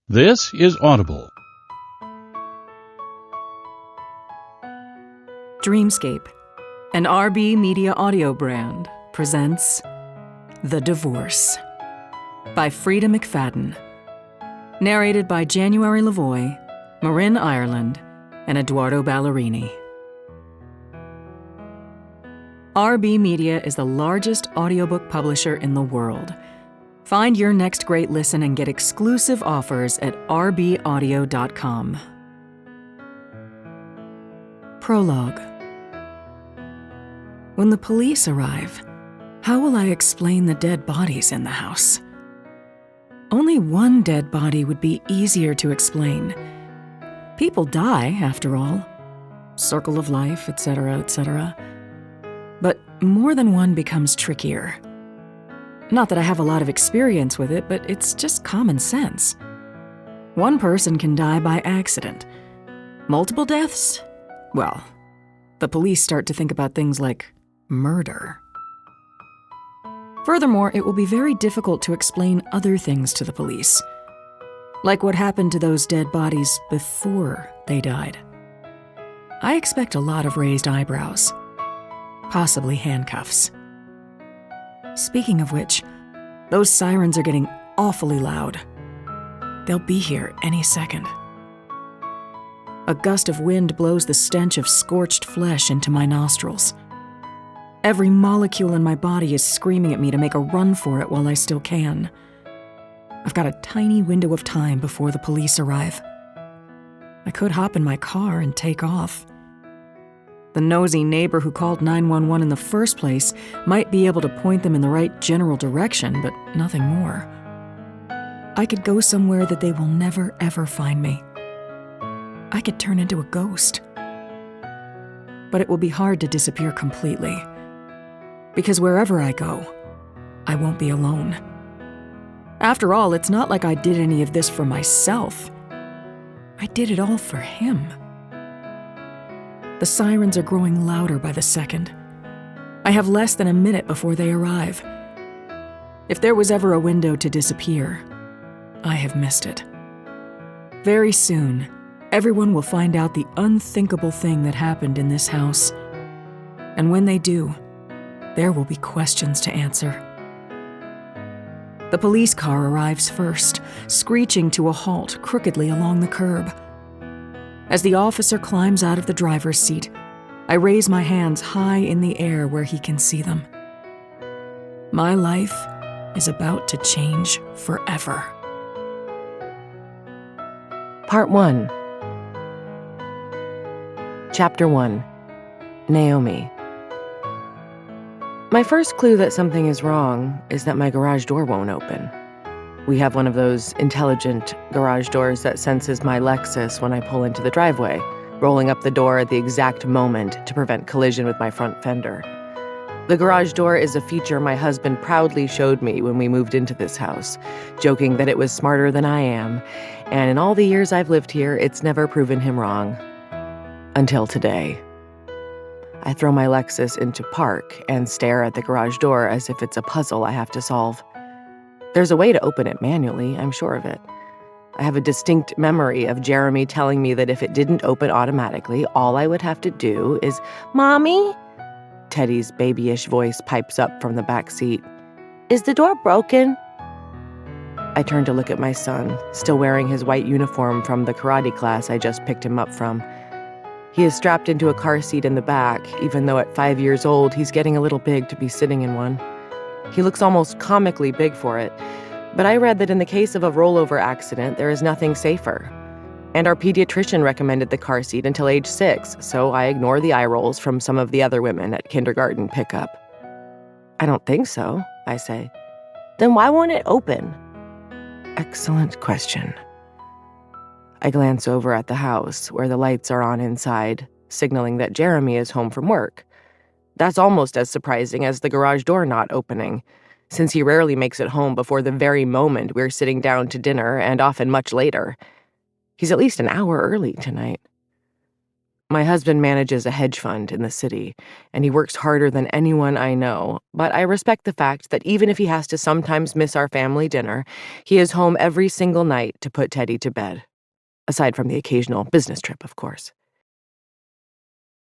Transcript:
This is Audible. Dreamscape, an RB Media audio brand, presents The Divorce by Frida McFadden. Narrated by January Lavoie, Marin Ireland, and Eduardo Ballerini. RB Media is the largest audiobook publisher in the world. Find your next great listen and get exclusive offers at rbaudio.com. Prologue. When the police arrive, how will I explain the dead bodies in the house? Only one dead body would be easier to explain. People die, after all. Circle of life, etc., etc. But more than one becomes trickier. Not that I have a lot of experience with it, but it's just common sense. One person can die by accident. Multiple deaths? Well, the police start to think about things like murder. Furthermore, it will be very difficult to explain other things to the police, like what happened to those dead bodies before they died. I expect a lot of raised eyebrows, possibly handcuffs. Speaking of which, those sirens are getting awfully loud. They'll be here any second. A gust of wind blows the stench of scorched flesh into my nostrils. Every molecule in my body is screaming at me to make a run for it while I still can. I've got a tiny window of time before the police arrive. I could hop in my car and take off. The nosy neighbor who called 911 in the first place might be able to point them in the right general direction, but nothing more. I could go somewhere that they will never, ever find me. I could turn into a ghost. But it will be hard to disappear completely. Because wherever I go, I won't be alone. After all, it's not like I did any of this for myself. I did it all for him. The sirens are growing louder by the second. I have less than a minute before they arrive. If there was ever a window to disappear, I have missed it. Very soon, everyone will find out the unthinkable thing that happened in this house. And when they do, there will be questions to answer. The police car arrives first, screeching to a halt crookedly along the curb. As the officer climbs out of the driver's seat, I raise my hands high in the air where he can see them. My life is about to change forever. Part 1. Chapter 1. Naomi. My first clue that something is wrong is that my garage door won't open. We have one of those intelligent garage doors that senses my Lexus when I pull into the driveway, rolling up the door at the exact moment to prevent collision with my front fender. The garage door is a feature my husband proudly showed me when we moved into this house, joking that it was smarter than I am, and in all the years I've lived here, it's never proven him wrong. Until today. I throw my Lexus into park and stare at the garage door as if it's a puzzle I have to solve. There's a way to open it manually, I'm sure of it. I have a distinct memory of Jeremy telling me that if it didn't open automatically, all I would have to do is, "Mommy?" Teddy's babyish voice pipes up from the back seat. "Is the door broken?" I turn to look at my son, still wearing his white uniform from the karate class I just picked him up from. He is strapped into a car seat in the back, even though at 5 years old, he's getting a little big to be sitting in one. He looks almost comically big for it, but I read that in the case of a rollover accident, there is nothing safer. And our pediatrician recommended the car seat until age 6, so I ignore the eye rolls from some of the other women at kindergarten pickup. "I don't think so," I say. "Then why won't it open?" Excellent question. I glance over at the house, where the lights are on inside, signaling that Jeremy is home from work. That's almost as surprising as the garage door not opening, since he rarely makes it home before the very moment we're sitting down to dinner, and often much later. He's at least an hour early tonight. My husband manages a hedge fund in the city, and he works harder than anyone I know, but I respect the fact that even if he has to sometimes miss our family dinner, he is home every single night to put Teddy to bed. Aside from the occasional business trip, of course.